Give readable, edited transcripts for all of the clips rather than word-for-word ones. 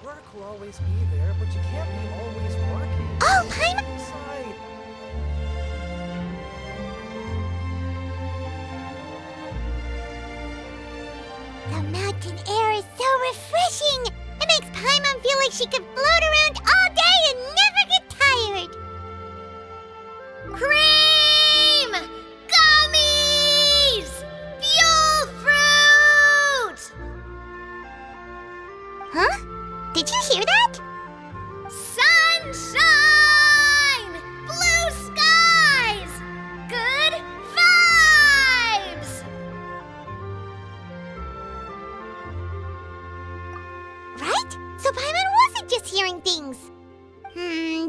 Work will always be there, but you can't be always working. Oh, Paimon! Inside. The mountain air is so refreshing! It makes Paimon feel like she could float around all day and never get tired! Cream! Gummies! Fuel fruit! Huh? Did you hear that? Sunshine! Blue skies! Good vibes! Right? So Paimon wasn't just hearing things.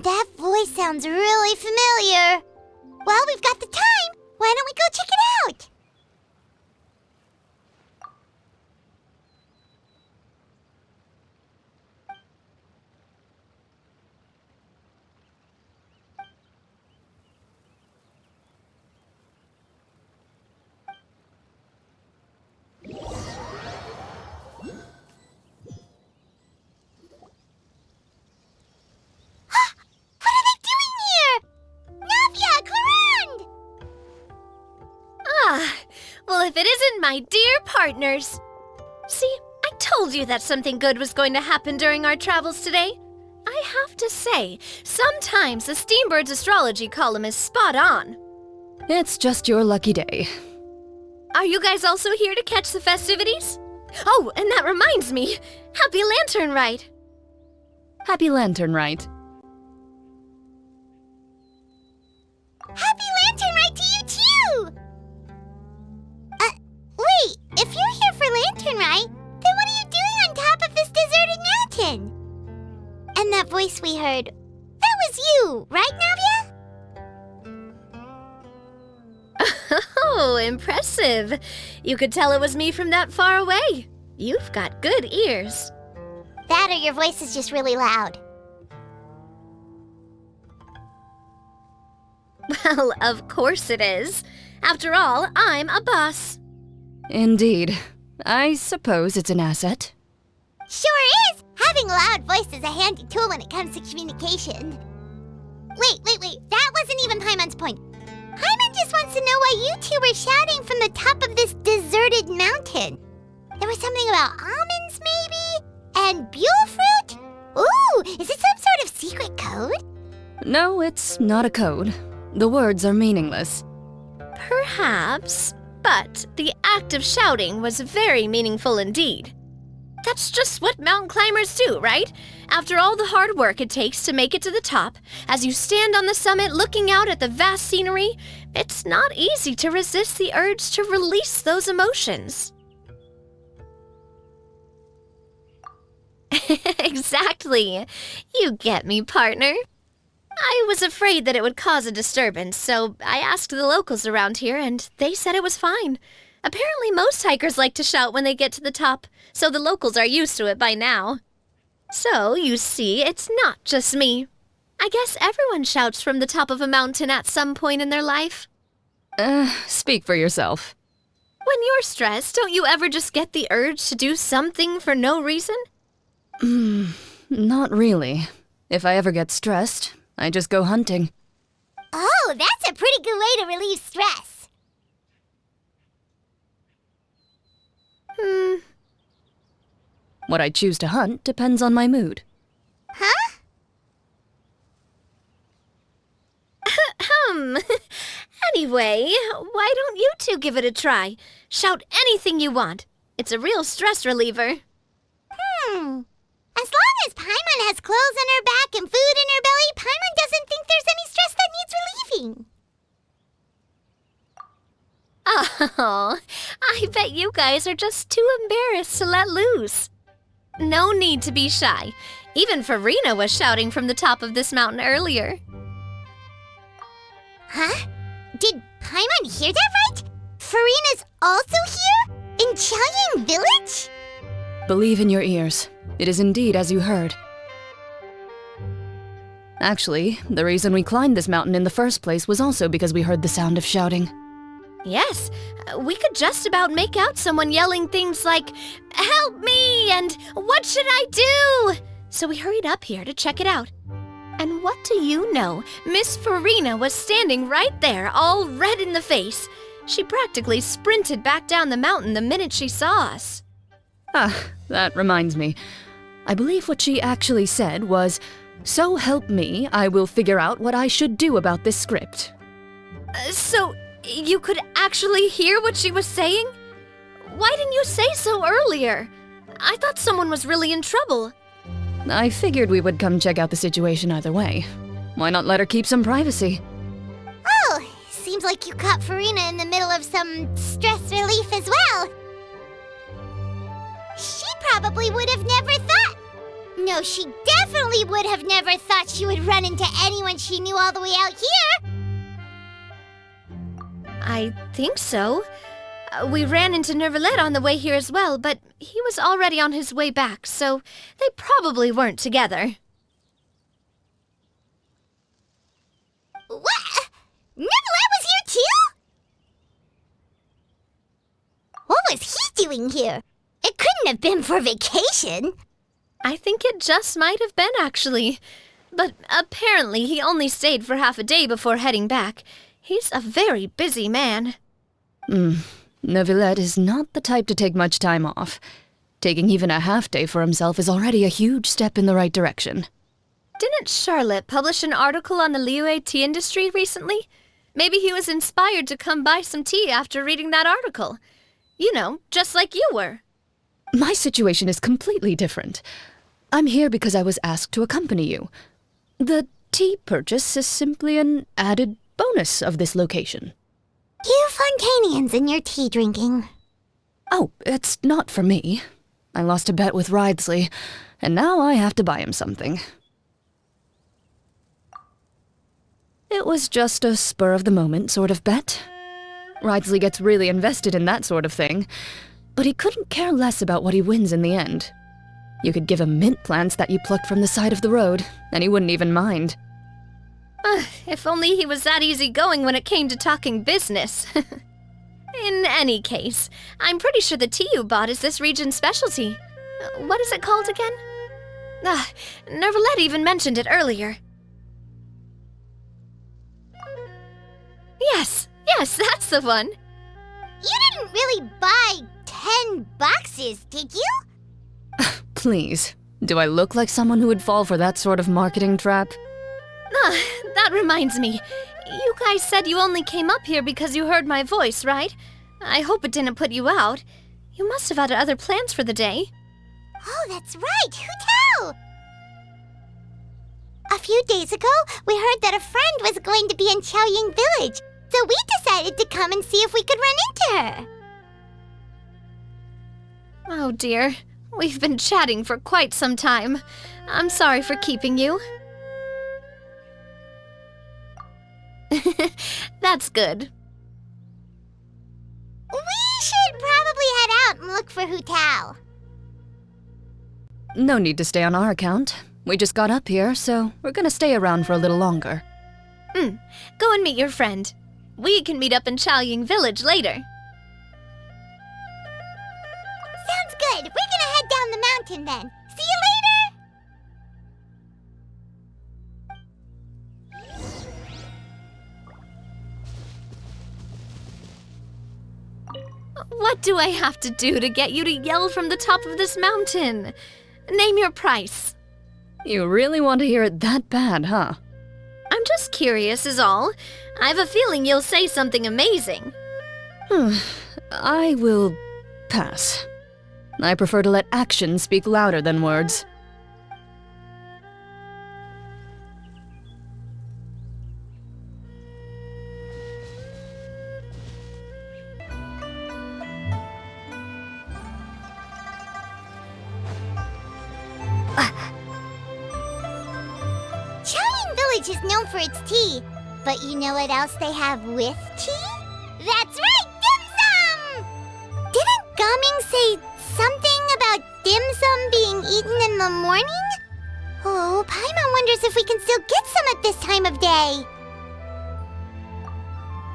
That voice sounds really familiar. Well, we've got the time. Why don't we go check it out? What are they doing here? Navia, Clarande! Ah, well, if it isn't my dear partners. See, I told you that something good was going to happen during our travels today. I have to say, sometimes the Steambird's astrology column is spot on. It's just your lucky day. Are you guys also here to catch the festivities? Oh, and that reminds me, Happy Lantern Rite. Happy Lantern Rite. Happy Lantern Rite to you too! Wait, if you're here for Lantern Rite, then what are you doing on top of this deserted mountain? And that voice we heard, that was you, right, Navia? Oh, impressive. You could tell it was me from that far away. You've got good ears. That or your voice is just really loud. Well, of course it is. After all, I'm a boss. Indeed. I suppose it's an asset. Sure is! Having a loud voice is a handy tool when it comes to communication. Wait. That wasn't even Paimon's point. Paimon just wants to know why you two were shouting from the top of this deserted mountain. There was something about almonds, maybe? And buell fruit? Ooh, is it some sort of secret code? No, it's not a code. The words are meaningless. Perhaps, but the act of shouting was very meaningful indeed. That's just what mountain climbers do, right? After all the hard work it takes to make it to the top, as you stand on the summit looking out at the vast scenery, it's not easy to resist the urge to release those emotions. Exactly. You get me, partner. I was afraid that it would cause a disturbance, so I asked the locals around here, and they said it was fine. Apparently most hikers like to shout when they get to the top, so the locals are used to it by now. So, you see, it's not just me. I guess everyone shouts from the top of a mountain at some point in their life. Speak for yourself. When you're stressed, don't you ever just get the urge to do something for no reason? Not really. If I ever get stressed, I just go hunting. Oh, that's a pretty good way to relieve stress. What I choose to hunt depends on my mood. Huh? Anyway, why don't you two give it a try? Shout anything you want. It's a real stress reliever. As long as Paimon has clothes on her back and food in her belly, Paimon doesn't think there's any stress that needs relieving. Oh, I bet you guys are just too embarrassed to let loose. No need to be shy. Even Farina was shouting from the top of this mountain earlier. Huh? Did Paimon hear that right? Farina's also here? In Qiangyang Village? Believe in your ears. It is indeed as you heard. Actually, the reason we climbed this mountain in the first place was also because we heard the sound of shouting. Yes, we could just about make out someone yelling things like, "Help me!" and "What should I do?" so we hurried up here to check it out. And what do you know? Miss Farina was standing right there, all red in the face. She practically sprinted back down the mountain the minute she saw us. Ah, that reminds me. I believe what she actually said was, "So help me, I will figure out what I should do about this script." So, you could actually hear what she was saying? Why didn't you say so earlier? I thought someone was really in trouble. I figured we would come check out the situation either way. Why not let her keep some privacy? Oh, seems like you caught Farina in the middle of some stress relief as well. She probably would have never thought. No, she definitely would have never thought she would run into anyone she knew all the way out here. I think so. We ran into Nervalet on the way here as well, but he was already on his way back, so they probably weren't together. What? Nervalet was here too? What was he doing here? It couldn't have been for vacation. I think it just might have been, actually. But apparently he only stayed for half a day before heading back. He's a very busy man. Neuvillette is not the type to take much time off. Taking even a half day for himself is already a huge step in the right direction. Didn't Charlotte publish an article on the Liyue tea industry recently? Maybe he was inspired to come buy some tea after reading that article. You know, just like you were. My situation is completely different. I'm here because I was asked to accompany you. The tea purchase is simply an added bonus of this location. You Fontanians and your tea drinking. Oh, it's not for me. I lost a bet with Ridesley, and now I have to buy him something. It was just a spur-of-the-moment sort of bet. Ridesley gets really invested in that sort of thing, but he couldn't care less about what he wins in the end. You could give him mint plants that you plucked from the side of the road, and he wouldn't even mind. If only he was that easygoing when it came to talking business. In any case, I'm pretty sure the tea you bought is this region's specialty. What is it called again? Nervalet even mentioned it earlier. Yes, that's the one. You didn't really buy 10 boxes, did you? Please, do I look like someone who would fall for that sort of marketing trap? That reminds me. You guys said you only came up here because you heard my voice, right? I hope it didn't put you out. You must have had other plans for the day. Oh, that's right. Who tell? A few days ago, we heard that a friend was going to be in Chaoying Village, so we decided to come and see if we could run into her. Oh dear. We've been chatting for quite some time. I'm sorry for keeping you. That's good. We should probably head out and look for Hu Tao. No need to stay on our account. We just got up here, so we're gonna stay around for a little longer. Go and meet your friend. We can meet up in Chaoying Village later. Sounds good. We're gonna head down the mountain then. See you later! What do I have to do to get you to yell from the top of this mountain? Name your price. You really want to hear it that bad, huh? I'm just curious is all. I have a feeling you'll say something amazing. I will pass. I prefer to let actions speak louder than words. Chaoying Village is known for its tea, but you know what else they have with tea? That's right, dim sum! Didn't Gaming say something about dim sum being eaten in the morning? Oh, Paimon wonders if we can still get some at this time of day.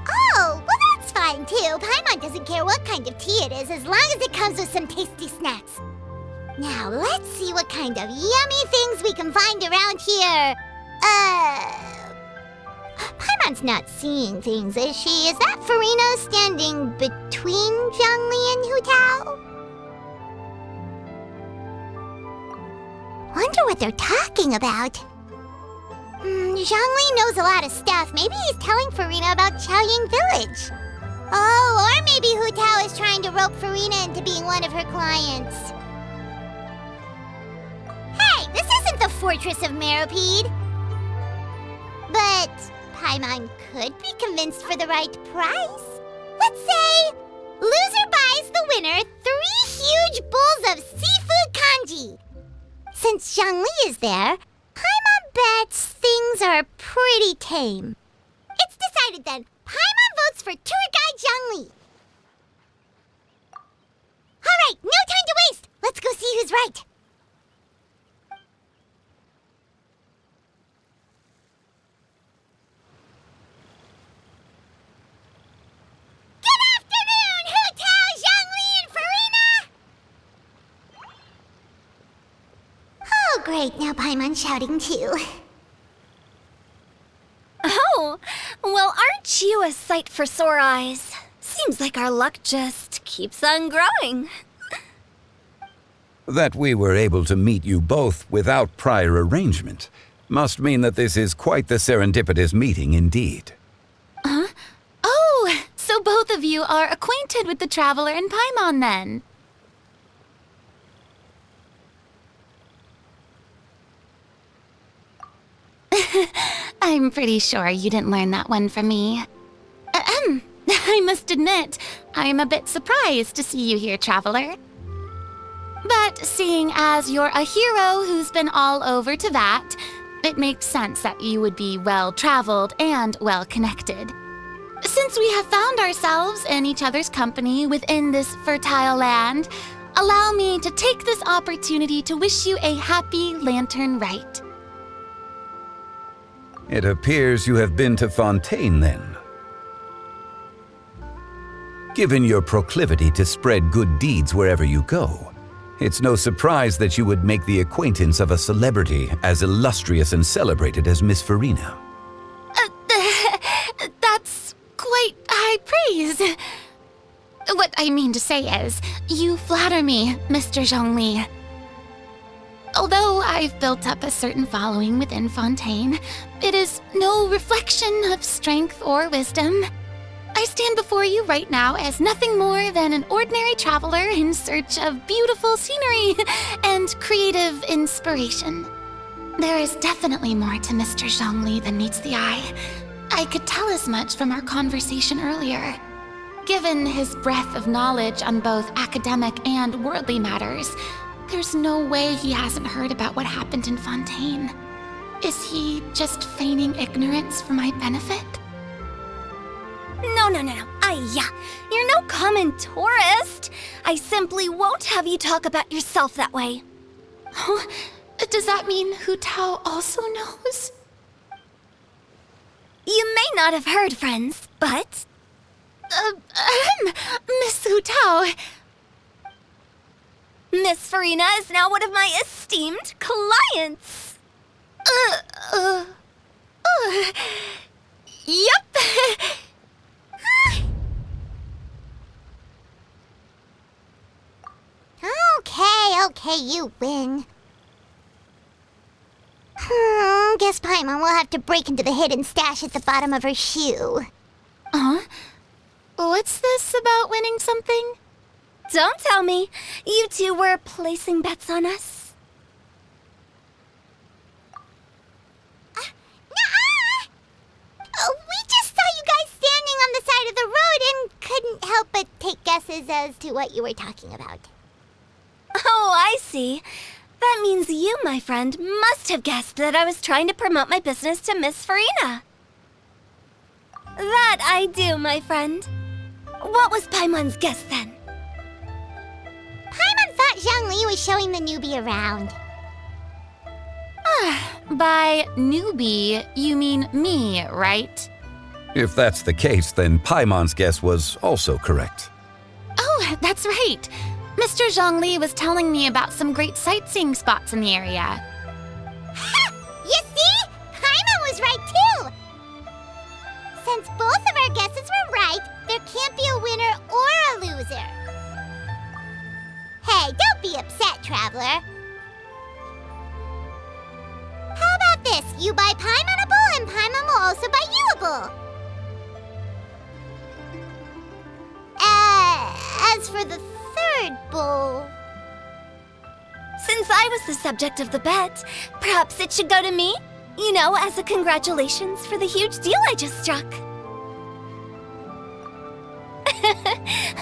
Oh, well that's fine too. Paimon doesn't care what kind of tea it is as long as it comes with some tasty snacks. Now, let's see what kind of yummy things we can find around here. Paimon's not seeing things, is she? Is that Farina standing between Zhongli and Hu Tao? Wonder what they're talking about. Zhongli knows a lot of stuff. Maybe he's telling Farina about Chaoying Village. Oh, or maybe Hu Tao is trying to rope Farina into being one of her clients. Hey, this isn't the Fortress of Meropide. But Paimon could be convinced for the right price. Let's say, loser buys the winner 3 huge bowls of seafood kanji. Since Zhongli is there, Paimon bets things are pretty tame. It's decided then. Paimon votes for tour guide Zhongli. All right, no time to waste. Let's go see who's right. Good afternoon, Hu Tao, Zhongli, and Farina. Oh, great. Now Paimon's shouting too. Oh, well, aren't you a sight for sore eyes? Seems like our luck just keeps on growing. That we were able to meet you both without prior arrangement must mean that this is quite the serendipitous meeting indeed. Huh? Oh, so both of you are acquainted with the Traveler and Paimon then? I'm pretty sure you didn't learn that one from me. I must admit, I'm a bit surprised to see you here, Traveler. But seeing as you're a hero who's been all over Teyvat, it makes sense that you would be well-traveled and well-connected. Since we have found ourselves in each other's company within this fertile land, allow me to take this opportunity to wish you a happy Lantern Rite. It appears you have been to Fontaine then. Given your proclivity to spread good deeds wherever you go, it's no surprise that you would make the acquaintance of a celebrity as illustrious and celebrated as Miss Farina. That's quite high praise. What I mean to say is, you flatter me, Mr. Zhongli. Although I've built up a certain following within Fontaine, it is no reflection of strength or wisdom. I stand before you right now as nothing more than an ordinary traveler in search of beautiful scenery and creative inspiration. There is definitely more to Mr. Zhongli than meets the eye. I could tell as much from our conversation earlier. Given his breadth of knowledge on both academic and worldly matters, there's no way he hasn't heard about what happened in Fontaine. Is he just feigning ignorance for my benefit? No. You're no common tourist. I simply won't have you talk about yourself that way. Oh, does that mean Hu Tao also knows? You may not have heard, friends, but... Miss Hu Tao... Miss Farina is now one of my esteemed clients. Yep. Okay, you win. Guess Paimon will have to break into the hidden stash at the bottom of her shoe. What's this about winning something? Don't tell me. You two were placing bets on us. Nuh-uh! We just saw you guys standing on the side of the road and couldn't help but take guesses as to what you were talking about. Oh, I see. That means you, my friend, must have guessed that I was trying to promote my business to Miss Farina. That I do, my friend. What was Paimon's guess then? Paimon thought Zhongli was showing the newbie around. By newbie, you mean me, right? If that's the case, then Paimon's guess was also correct. Oh, that's right. Mr. Zhongli was telling me about some great sightseeing spots in the area. Ha! You see? Paimon was right too! Since both of our guesses were right, there can't be a winner or a loser. Hey, don't be upset, Traveler. How about this? You buy Paimonable and Paimon will also buy youable. As for the third bowl... Since I was the subject of the bet, perhaps it should go to me? You know, as a congratulations for the huge deal I just struck.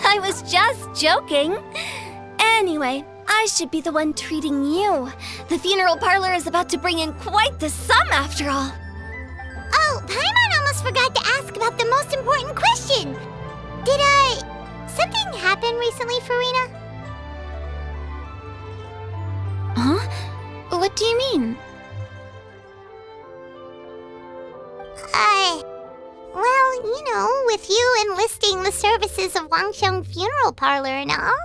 I was just joking. Anyway, I should be the one treating you. The funeral parlor is about to bring in quite the sum after all. Oh, Paimon almost forgot to ask about the most important question. Something happen recently, Farina? Huh? What do you mean? Well, you know, with you enlisting the services of Wangsheng Funeral Parlor and all.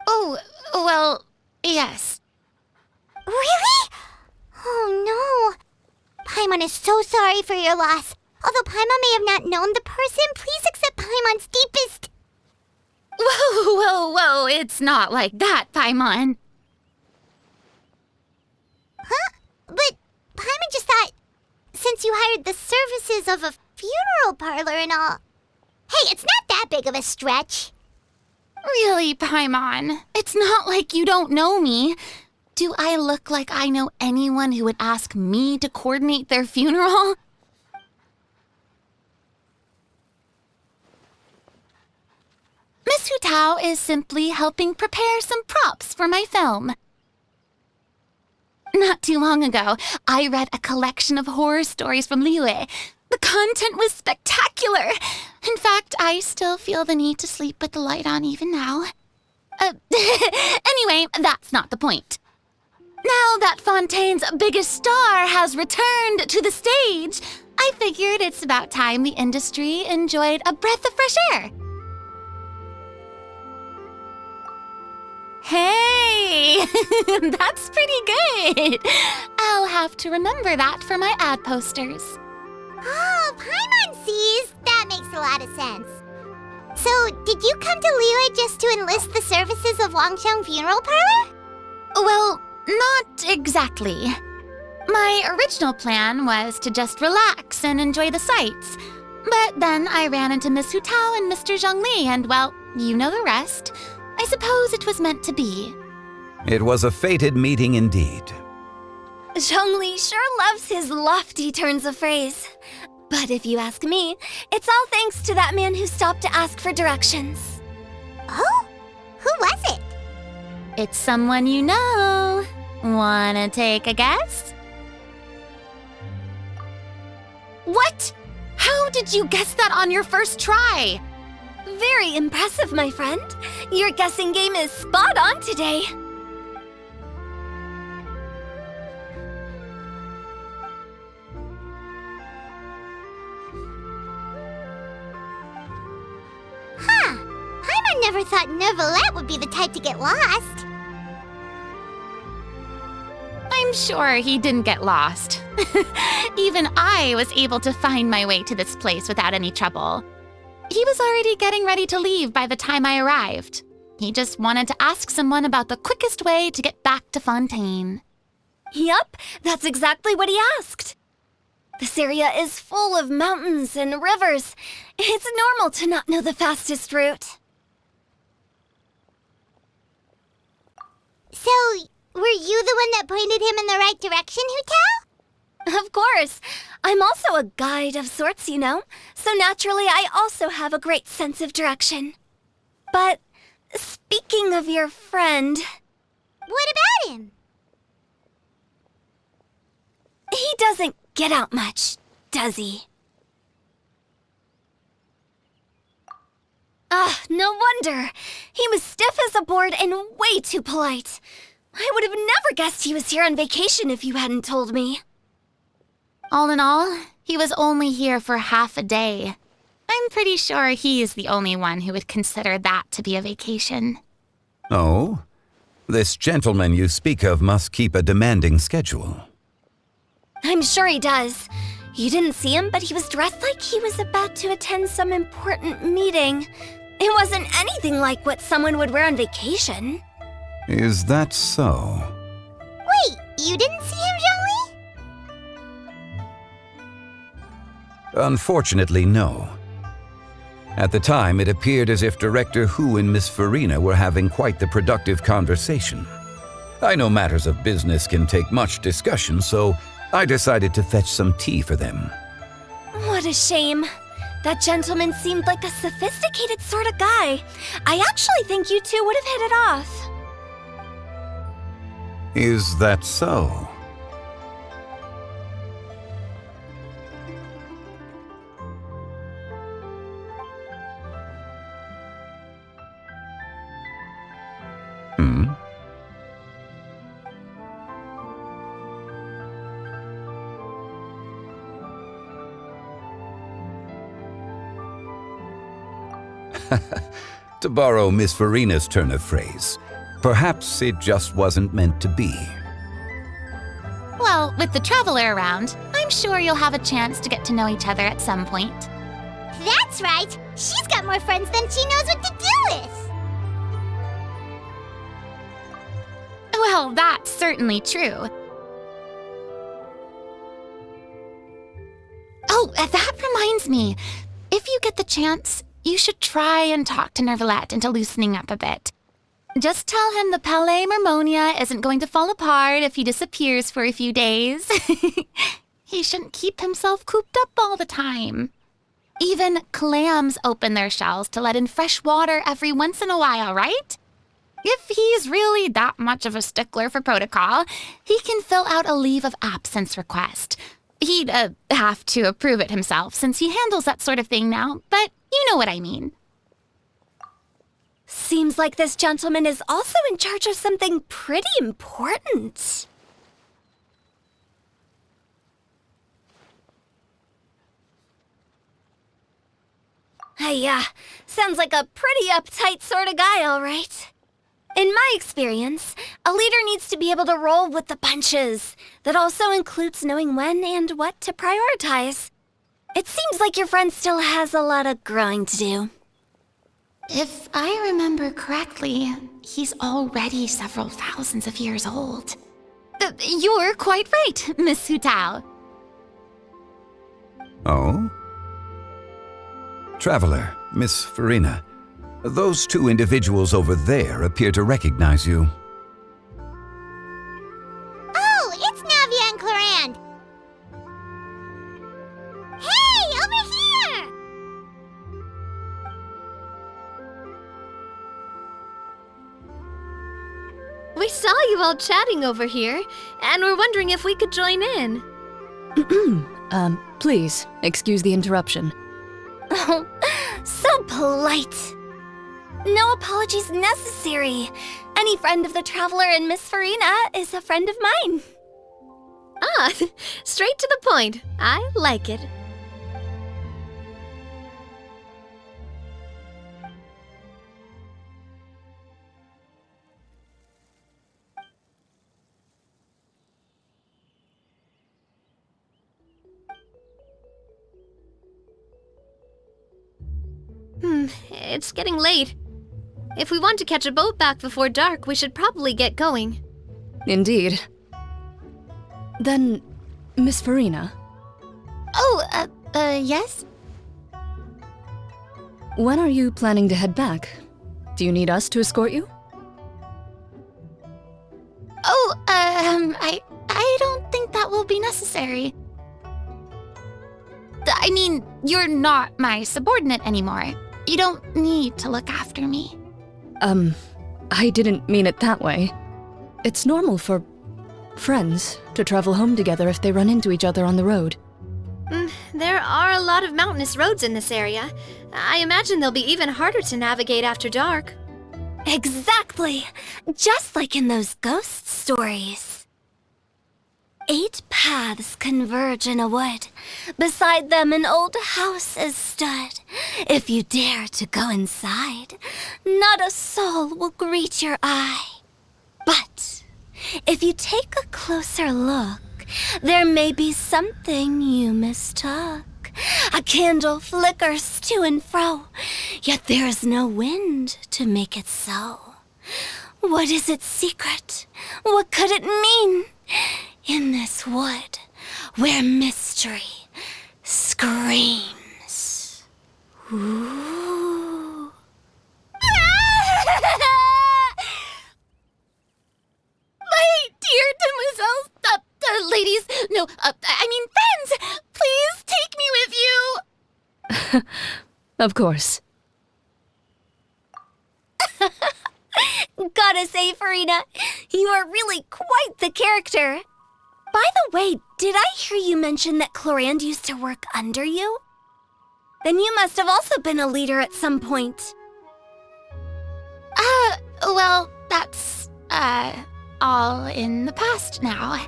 Oh, well, yes. Really? Oh no. Paimon is so sorry for your loss. Although Paimon may have not known the person, please accept Paimon's deepest... Whoa, it's not like that, Paimon. Huh? But Paimon just thought, since you hired the services of a funeral parlor and all... Hey, it's not that big of a stretch. Really, Paimon? It's not like you don't know me. Do I look like I know anyone who would ask me to coordinate their funeral? Miss Hu Tao is simply helping prepare some props for my film. Not too long ago, I read a collection of horror stories from Liyue. The content was spectacular. In fact, I still feel the need to sleep with the light on even now. Anyway, that's not the point. Now that Fontaine's biggest star has returned to the stage, I figured it's about time the industry enjoyed a breath of fresh air. Hey, that's pretty good. I'll have to remember that for my ad posters. Oh, Paimon sees. That makes a lot of sense. So, did you come to Liyue just to enlist the services of Wangsheng Funeral Parlor? Well, not exactly. My original plan was to just relax and enjoy the sights. But then I ran into Miss Hu Tao and Mr. Zhongli, and well, you know the rest. I suppose it was meant to be. It was a fated meeting indeed. Zhongli sure loves his lofty turns of phrase. But if you ask me, it's all thanks to that man who stopped to ask for directions. Oh? Who was it? It's someone you know. Wanna take a guess? What? How did you guess that on your first try? Very impressive, my friend. Your guessing game is spot on today. Huh. Paimon never thought Neuvillette would be the type to get lost. I'm sure he didn't get lost. Even I was able to find my way to this place without any trouble. He was already getting ready to leave by the time I arrived. He just wanted to ask someone about the quickest way to get back to Fontaine. Yup, that's exactly what he asked. This area is full of mountains and rivers. It's normal to not know the fastest route. So, were you the one that pointed him in the right direction, Hu Tao? Of course. I'm also a guide of sorts, you know. So naturally, I also have a great sense of direction. But speaking of your friend... What about him? He doesn't get out much, does he? No wonder. He was stiff as a board and way too polite. I would have never guessed he was here on vacation if you hadn't told me. All in all, he was only here for half a day. I'm pretty sure he is the only one who would consider that to be a vacation. Oh? This gentleman you speak of must keep a demanding schedule. I'm sure he does. You didn't see him, but he was dressed like he was about to attend some important meeting. It wasn't anything like what someone would wear on vacation. Is that so? Wait, you didn't see him, Zhongli? Unfortunately, no. At the time, it appeared as if Director Hu and Miss Farina were having quite the productive conversation. I know matters of business can take much discussion, so I decided to fetch some tea for them. What a shame. That gentleman seemed like a sophisticated sort of guy. I actually think you two would have hit it off. Is that so? Hmm? To borrow Miss Farina's turn of phrase, perhaps it just wasn't meant to be. Well, with the traveler around, I'm sure you'll have a chance to get to know each other at some point. That's right. She's got more friends than she knows what to do with. Well, that's certainly true. Oh, that reminds me. If you get the chance, you should try and talk to Nervalette into loosening up a bit. Just tell him the Palais Mermonia isn't going to fall apart if he disappears for a few days. He shouldn't keep himself cooped up all the time. Even clams open their shells to let in fresh water every once in a while, right? If he's really that much of a stickler for protocol, he can fill out a leave of absence request. He'd have to approve it himself since he handles that sort of thing now, but you know what I mean. Seems like this gentleman is also in charge of something pretty important. Hey, sounds like a pretty uptight sort of guy, all right. In my experience, a leader needs to be able to roll with the punches. That also includes knowing when and what to prioritize. It seems like your friend still has a lot of growing to do. If I remember correctly, he's already several thousands of years old. You're quite right, Miss Hu Tao. Oh? Traveler, Miss Farina, those two individuals over there appear to recognize you. Oh, it's Navia and Clarand. Hey, over here! We saw you all chatting over here, and we're wondering if we could join in. Please, excuse the interruption. Oh, so polite. No apologies necessary. Any friend of the Traveler and Miss Farina is a friend of mine. Ah, straight to the point. I like it. It's getting late. If we want to catch a boat back before dark, we should probably get going. Indeed. Then, Miss Farina, Oh, yes? when are you planning to head back? Do you need us to escort you? Oh, I don't think that will be necessary. I mean, you're not my subordinate anymore. You don't need to look after me. I didn't mean it that way. It's normal for friends to travel home together if they run into each other on the road. There are a lot of mountainous roads in this area. I imagine they'll be even harder to navigate after dark. Exactly! Just like in those ghost stories. 8 paths converge in a wood. Beside them an old house is stood. If you dare to go inside, not a soul will greet your eye. But if you take a closer look, there may be something you mistook. A candle flickers to and fro, yet there is no wind to make it so. What is its secret? What could it mean? In this wood, where mystery screams. Ooh. My dear demoiselles, ladies, no, I mean friends, please take me with you. Of course. Gotta say, Farina, you are really quite the character. By the way, did I hear you mention that Clorand used to work under you? Then you must have also been a leader at some point. Well, that's, all in the past now.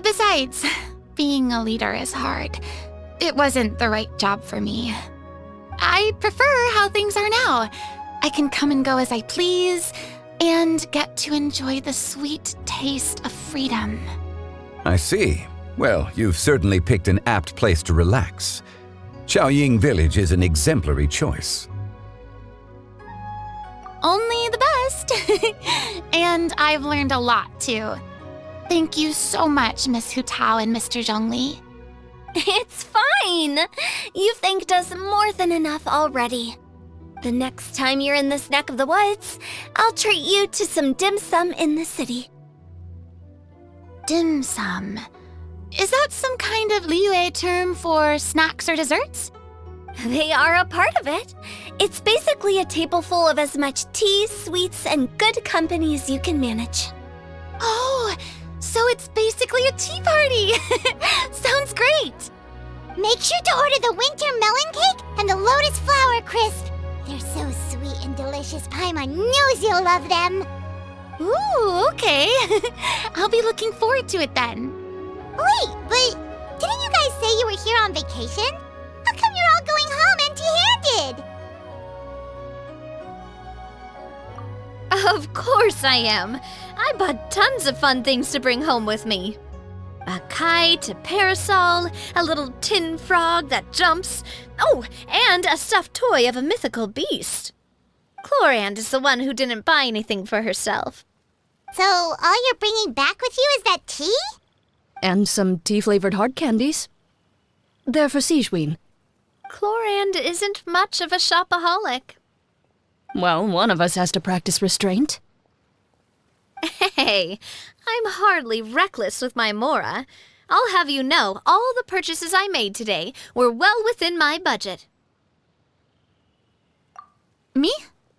Besides, being a leader is hard. It wasn't the right job for me. I prefer how things are now. I can come and go as I please, and get to enjoy the sweet taste of freedom. I see. Well, you've certainly picked an apt place to relax. Xiaoying Village is an exemplary choice. Only the best. And I've learned a lot, too. Thank you so much, Miss Hu Tao and Mr. Zhongli. It's fine. You've thanked us more than enough already. The next time you're in this neck of the woods, I'll treat you to some dim sum in the city. Dim sum. Is that some kind of Liyue term for snacks or desserts? They are a part of it. It's basically a table full of as much tea, sweets, and good company as you can manage. Oh, so it's basically a tea party. Sounds great. Make sure to order the winter melon cake and the lotus flower crisp. They're so sweet and delicious. Paimon knows you'll love them. Ooh, okay. I'll be looking forward to it then. Wait, but didn't you guys say you were here on vacation? How come you're all going home empty-handed? Of course I am. I bought tons of fun things to bring home with me. A kite, a parasol, a little tin frog that jumps. Oh, and a stuffed toy of a mythical beast. Clorand is the one who didn't buy anything for herself. So all you're bringing back with you is that tea? And some tea-flavored hard candies. They're for Sigewin. Clorand isn't much of a shopaholic. Well, one of us has to practice restraint. Hey, I'm hardly reckless with my Mora. I'll have you know, all the purchases I made today were well within my budget. Me?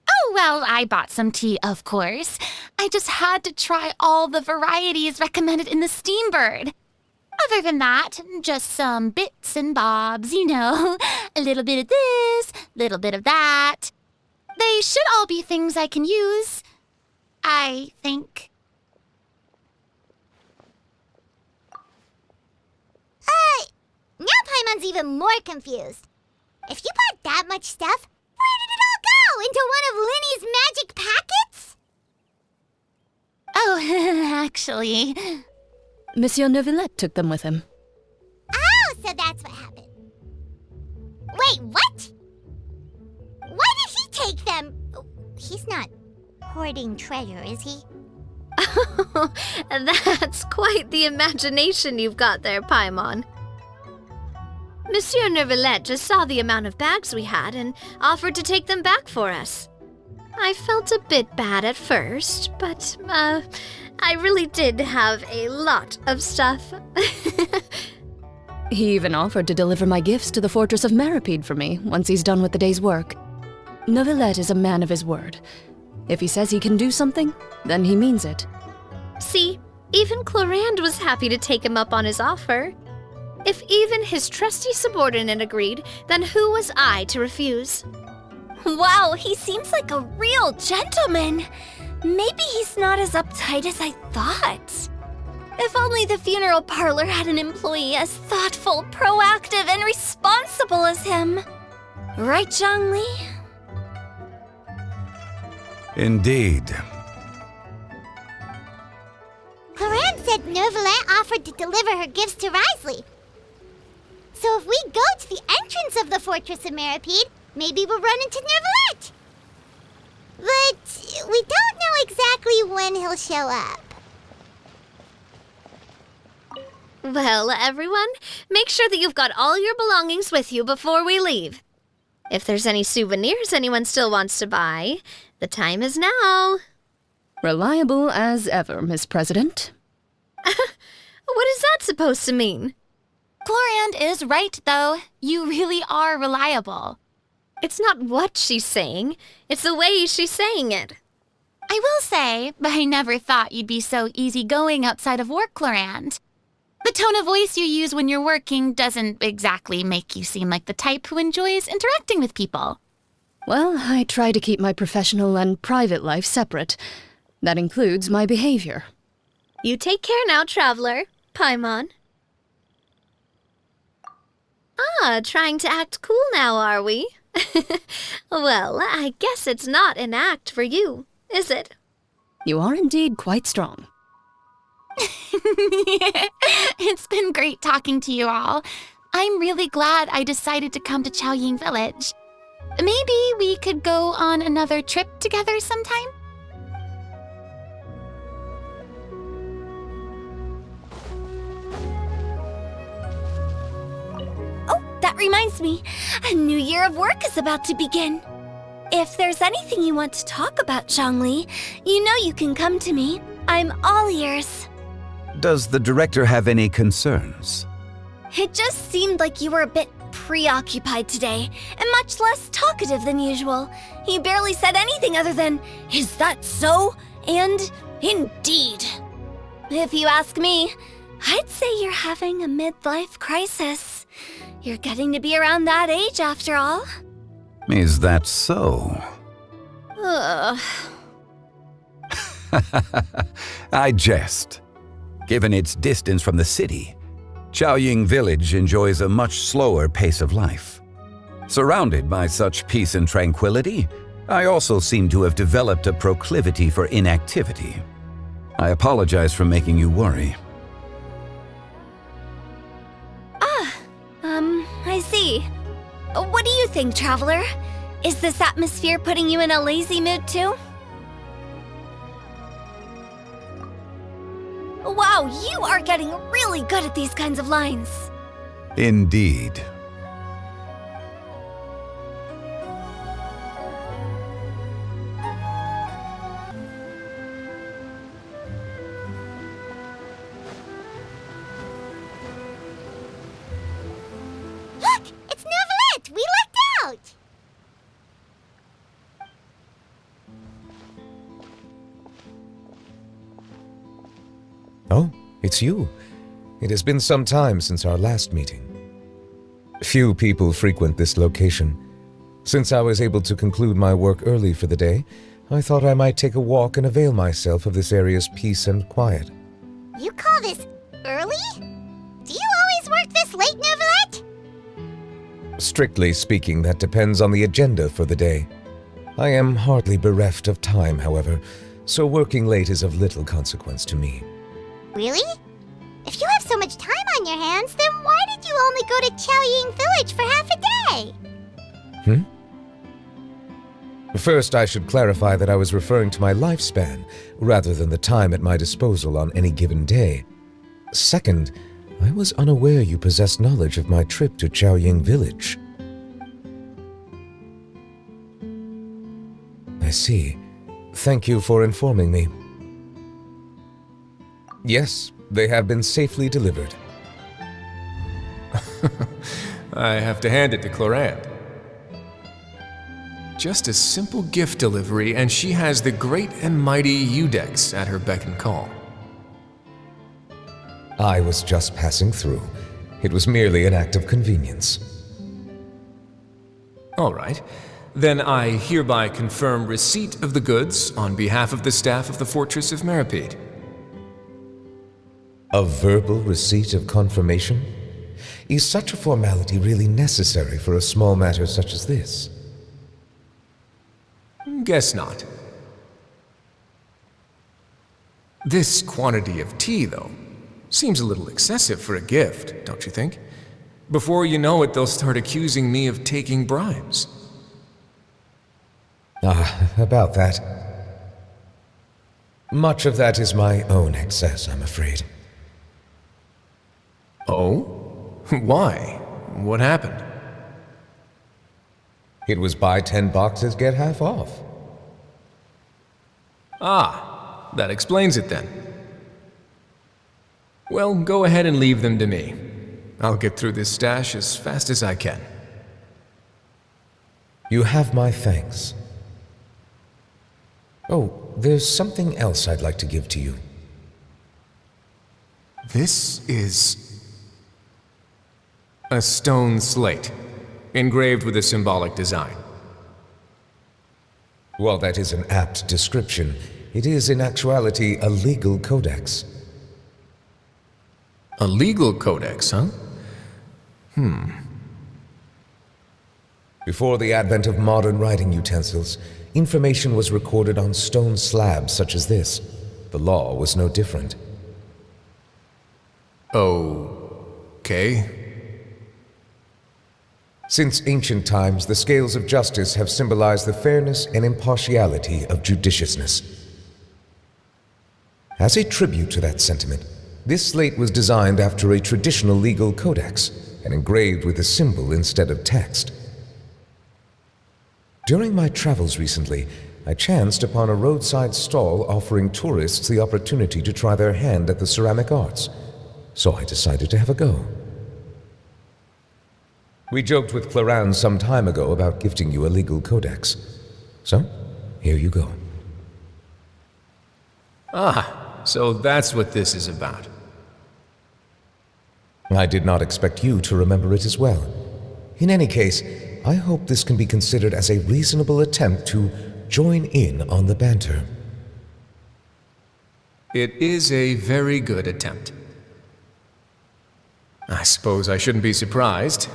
Oh, well, I bought some tea, of course. I just had to try all the varieties recommended in the Steambird. Other than that, just some bits and bobs, you know. A little bit of this, little bit of that. They should all be things I can use, I think. Now Paimon's even more confused. If you bought that much stuff, where did it all go? Into one of Linny's magic packets? Oh, actually... Monsieur Neuvillette took them with him. Oh, so that's what happened. Wait, what? Why did he take them? He's not hoarding treasure, is he? That's quite the imagination you've got there, Paimon. Monsieur Neuvillette just saw the amount of bags we had and offered to take them back for us. I felt a bit bad at first, but, I really did have a lot of stuff. He even offered to deliver my gifts to the Fortress of Meripede for me once he's done with the day's work. Neuvillette is a man of his word. If he says he can do something, then he means it. See, even Clorand was happy to take him up on his offer. If even his trusty subordinate agreed, then who was I to refuse? Wow, he seems like a real gentleman. Maybe he's not as uptight as I thought. If only the funeral parlor had an employee as thoughtful, proactive, and responsible as him. Right, Zhongli? Indeed. Cloran said Nervalet offered to deliver her gifts to Risley. So if we go to the entrance of the Fortress of Meripede, maybe we'll run into Nervalet. But we don't know exactly when he'll show up. Well, everyone, make sure that you've got all your belongings with you before we leave. If there's any souvenirs anyone still wants to buy, the time is now. Reliable as ever, Miss President. What is that supposed to mean? Clorand is right, though. You really are reliable. It's not what she's saying, it's the way she's saying it. I will say, I never thought you'd be so easygoing outside of work, Clorand. The tone of voice you use when you're working doesn't exactly make you seem like the type who enjoys interacting with people. Well, I try to keep my professional and private life separate. That includes my behavior. You take care now, traveler. Paimon. Trying to act cool now, are we? Well, I guess it's not an act for you, is it? You are indeed quite strong. It's been great talking to you all. I'm really glad I decided to come to Chaoying Village. Maybe we could go on another trip together sometime? Oh, that reminds me. A new year of work is about to begin. If there's anything you want to talk about, Zhongli, you know you can come to me. I'm all ears. Does the director have any concerns? It just seemed like you were a bit preoccupied today, and much less talkative than usual. You barely said anything other than, "Is that so?" and "Indeed." If you ask me, I'd say you're having a midlife crisis. You're getting to be around that age after all. Is that so? Ugh. I jest. Given its distance from the city, Chaoying Village enjoys a much slower pace of life. Surrounded by such peace and tranquility, I also seem to have developed a proclivity for inactivity. I apologize for making you worry. I see. What do you think, Traveler? Is this atmosphere putting you in a lazy mood too? Wow, you are getting really good at these kinds of lines. Indeed. Look! It's Nervalet! We lucked out! Oh, it's you. It has been some time since our last meeting. Few people frequent this location. Since I was able to conclude my work early for the day, I thought I might take a walk and avail myself of this area's peace and quiet. You call this early? Do you always work this late, Nervalet? Strictly speaking, that depends on the agenda for the day. I am hardly bereft of time, however, so working late is of little consequence to me. Really? If you have so much time on your hands, then why did you only go to Chaoying Village for half a day? First, I should clarify that I was referring to my lifespan, rather than the time at my disposal on any given day. Second, I was unaware you possessed knowledge of my trip to Chaoying Village. I see. Thank you for informing me. Yes, they have been safely delivered. I have to hand it to Clorand. Just a simple gift delivery, and she has the great and mighty Udex at her beck and call. I was just passing through. It was merely an act of convenience. All right. Then I hereby confirm receipt of the goods on behalf of the staff of the Fortress of Meripede. A verbal receipt of confirmation? Is such a formality really necessary for a small matter such as this? Guess not. This quantity of tea, though, seems a little excessive for a gift, don't you think? Before you know it, they'll start accusing me of taking bribes. About that. Much of that is my own excess, I'm afraid. Oh? Why? What happened? It was buy 10 boxes, get half off. Ah, that explains it then. Well, go ahead and leave them to me. I'll get through this stash as fast as I can. You have my thanks. Oh, there's something else I'd like to give to you. This is a stone slate, engraved with a symbolic design. While that is an apt description, it is in actuality a legal codex. A legal codex, huh? Before the advent of modern writing utensils, information was recorded on stone slabs such as this. The law was no different. Okay. Since ancient times, the scales of justice have symbolized the fairness and impartiality of judiciousness. As a tribute to that sentiment, this slate was designed after a traditional legal codex and engraved with a symbol instead of text. During my travels recently, I chanced upon a roadside stall offering tourists the opportunity to try their hand at the ceramic arts, so I decided to have a go. We joked with Claran some time ago about gifting you a legal codex. So, here you go. So that's what this is about. I did not expect you to remember it as well. In any case, I hope this can be considered as a reasonable attempt to join in on the banter. It is a very good attempt. I suppose I shouldn't be surprised.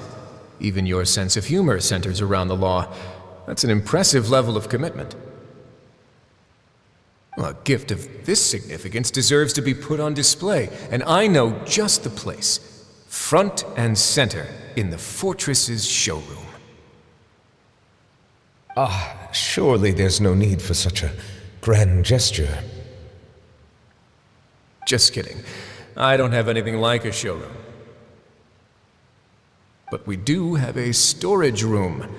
Even your sense of humor centers around the law. That's an impressive level of commitment. A gift of this significance deserves to be put on display, and I know just the place. Front and center in the fortress's showroom. Surely there's no need for such a grand gesture. Just kidding. I don't have anything like a showroom. But we do have a storage room.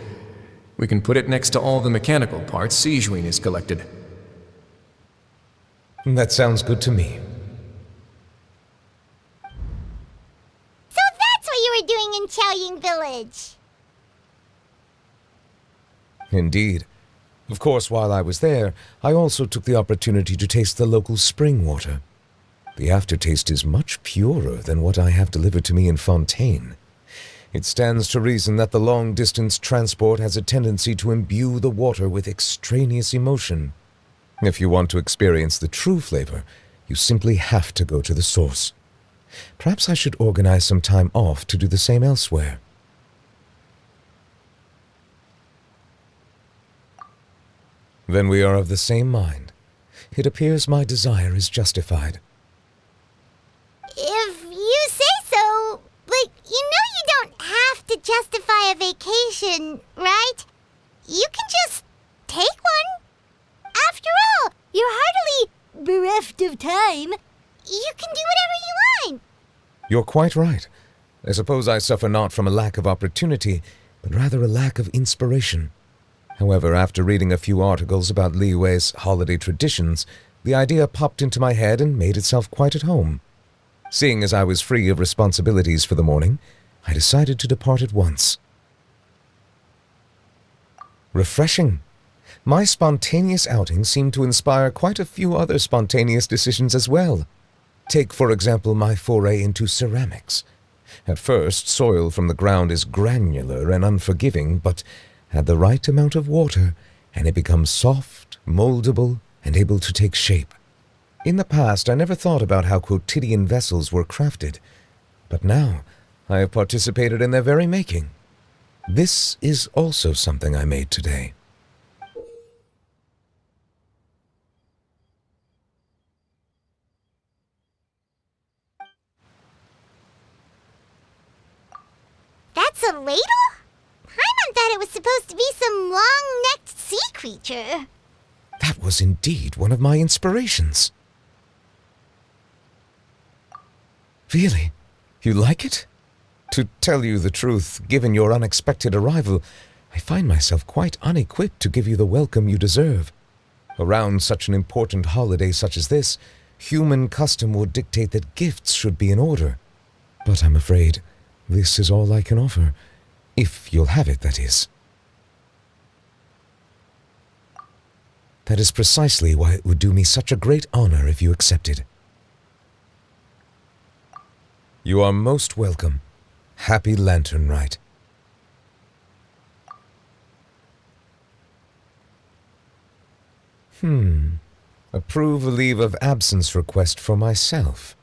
We can put it next to all the mechanical parts Sijuin has collected. That sounds good to me. So that's what you were doing in Chaoying Village. Indeed. Of course, while I was there, I also took the opportunity to taste the local spring water. The aftertaste is much purer than what I have delivered to me in Fontaine. It stands to reason that the long-distance transport has a tendency to imbue the water with extraneous emotion. If you want to experience the true flavor, you simply have to go to the source. Perhaps I should organize some time off to do the same elsewhere. Then we are of the same mind. It appears my desire is justified. If you say so, but you know you don't have to justify a vacation, right? You can just take one. After all, you're hardly bereft of time. You can do whatever you want. You're quite right. I suppose I suffer not from a lack of opportunity, but rather a lack of inspiration. However, after reading a few articles about Liyue's holiday traditions, the idea popped into my head and made itself quite at home. Seeing as I was free of responsibilities for the morning, I decided to depart at once. Refreshing. My spontaneous outing seemed to inspire quite a few other spontaneous decisions as well. Take, for example, my foray into ceramics. At first, soil from the ground is granular and unforgiving, but add the right amount of water, and it becomes soft, moldable, and able to take shape. In the past, I never thought about how quotidian vessels were crafted, but now I have participated in their very making. This is also something I made today. That's a ladle? Paimon thought it was supposed to be some long-necked sea creature. That was indeed one of my inspirations. Really? You like it? To tell you the truth, given your unexpected arrival, I find myself quite unequipped to give you the welcome you deserve. Around such an important holiday such as this, human custom would dictate that gifts should be in order. But I'm afraid this is all I can offer. If you'll have it, that is. That is precisely why it would do me such a great honor if you accepted. You are most welcome. Happy Lantern Rite. Approve a leave of absence request for myself.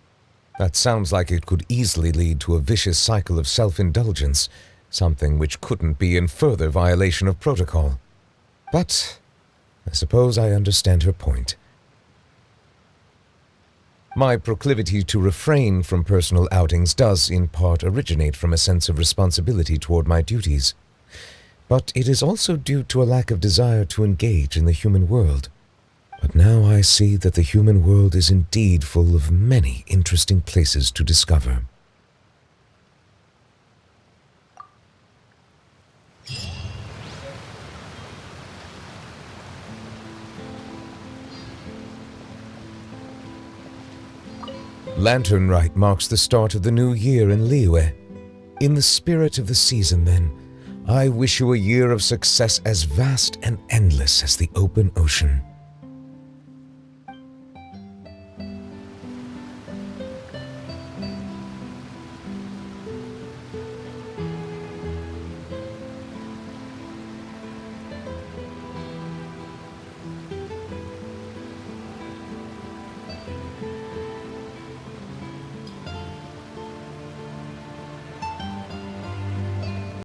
That sounds like it could easily lead to a vicious cycle of self-indulgence, something which couldn't be in further violation of protocol. But I suppose I understand her point. My proclivity to refrain from personal outings does in part originate from a sense of responsibility toward my duties. But it is also due to a lack of desire to engage in the human world. But now I see that the human world is indeed full of many interesting places to discover. Lantern Rite marks the start of the new year in Liyue. In the spirit of the season, then, I wish you a year of success as vast and endless as the open ocean.